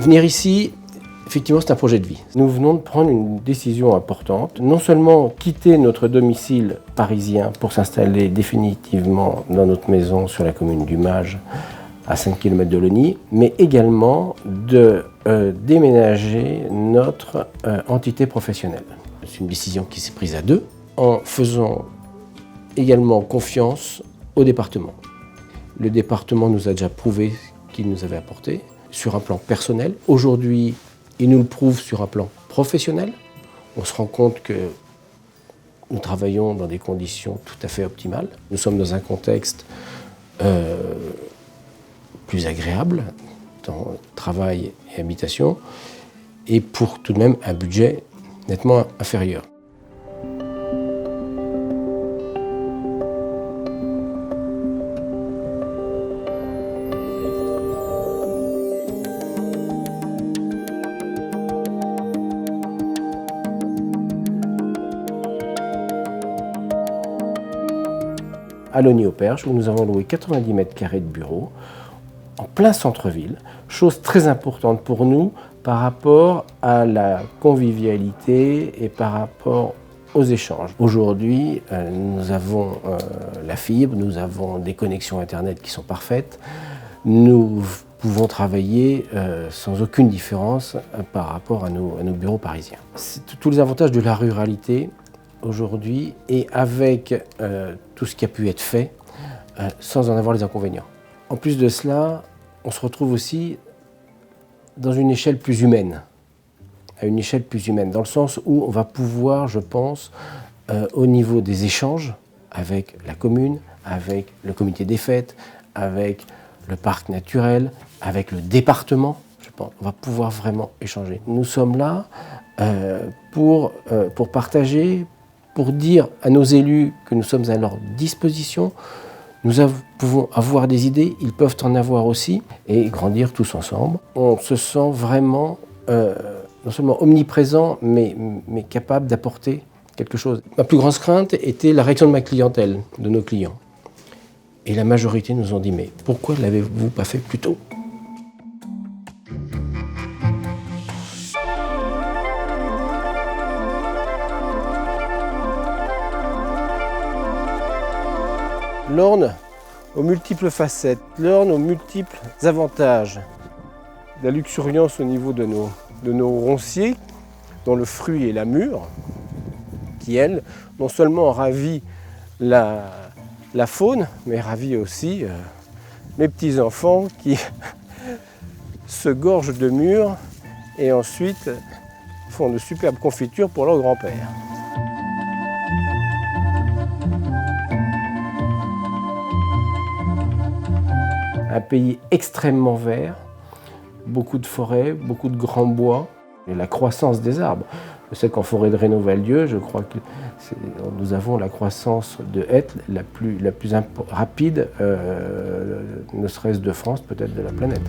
Venir ici, effectivement, c'est un projet de vie. Nous venons de prendre une décision importante. Non seulement quitter notre domicile parisien pour s'installer définitivement dans notre maison sur la commune du Mage, à 5 km de Logny, mais également de déménager notre entité professionnelle. C'est une décision qui s'est prise à deux, en faisant également confiance au département. Le département nous a déjà prouvé ce qu'il nous avait apporté sur un plan personnel. Aujourd'hui, il nous le prouve sur un plan professionnel. On se rend compte que nous travaillons dans des conditions tout à fait optimales. Nous sommes dans un contexte plus agréable dans travail et habitation, et pour tout de même un budget nettement inférieur. À Logny-au-Perche, où nous avons loué 90 mètres carrés de bureaux, en plein centre-ville, chose très importante pour nous par rapport à la convivialité et par rapport aux échanges. Aujourd'hui, nous avons la fibre, nous avons des connexions Internet qui sont parfaites, nous pouvons travailler sans aucune différence par rapport à nos bureaux parisiens. C'est tous les avantages de la ruralité aujourd'hui et avec tout ce qui a pu être fait sans en avoir les inconvénients. En plus de cela, on se retrouve aussi dans une échelle plus humaine, à une échelle plus humaine, dans le sens où on va pouvoir, je pense, au niveau des échanges avec la commune, avec le comité des fêtes, avec le parc naturel, avec le département, je pense, on va pouvoir vraiment échanger. Nous sommes là pour partager, pour dire à nos élus que nous sommes à leur disposition. Nous pouvons avoir des idées, ils peuvent en avoir aussi, et grandir tous ensemble. On se sent vraiment non seulement omniprésent, mais capable d'apporter quelque chose. Ma plus grande crainte était la réaction de ma clientèle, de nos clients. Et la majorité nous ont dit, mais pourquoi ne l'avez-vous pas fait plus tôt ? L'Orne aux multiples facettes, l'Orne aux multiples avantages. La luxuriance au niveau de nos ronciers, dont le fruit est la mûre, qui elle, non seulement ravit la faune, mais ravit aussi mes petits-enfants qui se gorgent de mûres et ensuite font de superbes confitures pour leur grand-père. Un pays extrêmement vert, beaucoup de forêts, beaucoup de grands bois et la croissance des arbres. Je sais qu'en forêt de Rénaux-Valdieu, je crois que nous avons la croissance de hêtres la plus rapide, ne serait-ce de France, peut-être de la planète.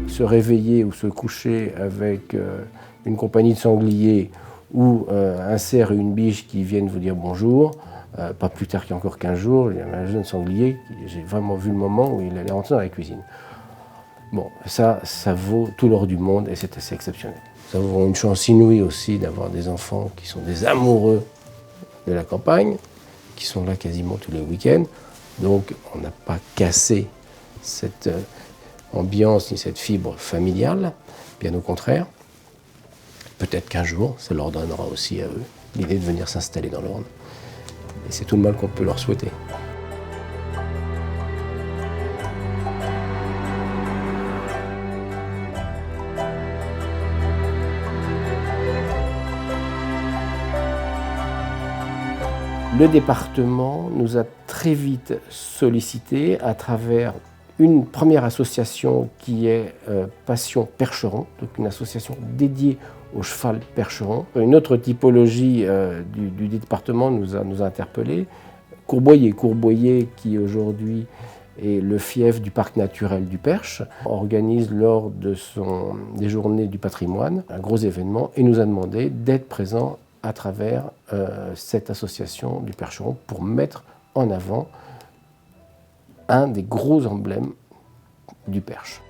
Se réveiller ou se coucher avec une compagnie de sangliers ou un cerf et une biche qui viennent vous dire bonjour, pas plus tard qu'il y a encore 15 jours, il y a un jeune sanglier, j'ai vraiment vu le moment où il allait rentrer dans la cuisine. Bon, ça vaut tout l'or du monde et c'est assez exceptionnel. Nous avons une chance inouïe aussi d'avoir des enfants qui sont des amoureux de la campagne, qui sont là quasiment tous les week-ends. Donc on n'a pas cassé cette ambiance ni cette fibre familiale, bien au contraire. Peut-être qu'un jour, ça leur donnera aussi à eux l'idée de venir s'installer dans l'Orne. Et c'est tout le mal qu'on peut leur souhaiter. Le département nous a très vite sollicité à travers une première association qui est Passion Percheron, donc une association dédiée au cheval percheron. Une autre typologie du département nous a interpellés. Courboyer qui aujourd'hui est le fief du parc naturel du Perche, organise lors des journées du patrimoine un gros événement et nous a demandé d'être présents à travers cette association du Percheron pour mettre en avant un des gros emblèmes du perche.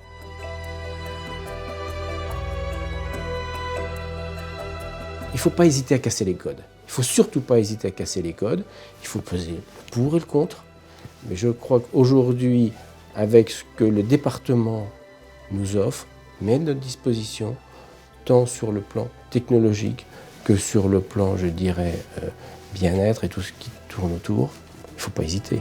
Il ne faut pas hésiter à casser les codes. Il ne faut surtout pas hésiter à casser les codes. Il faut peser le pour et le contre. Mais je crois qu'aujourd'hui, avec ce que le département nous offre, met à notre disposition, tant sur le plan technologique que sur le plan, je dirais, bien-être et tout ce qui tourne autour, il ne faut pas hésiter.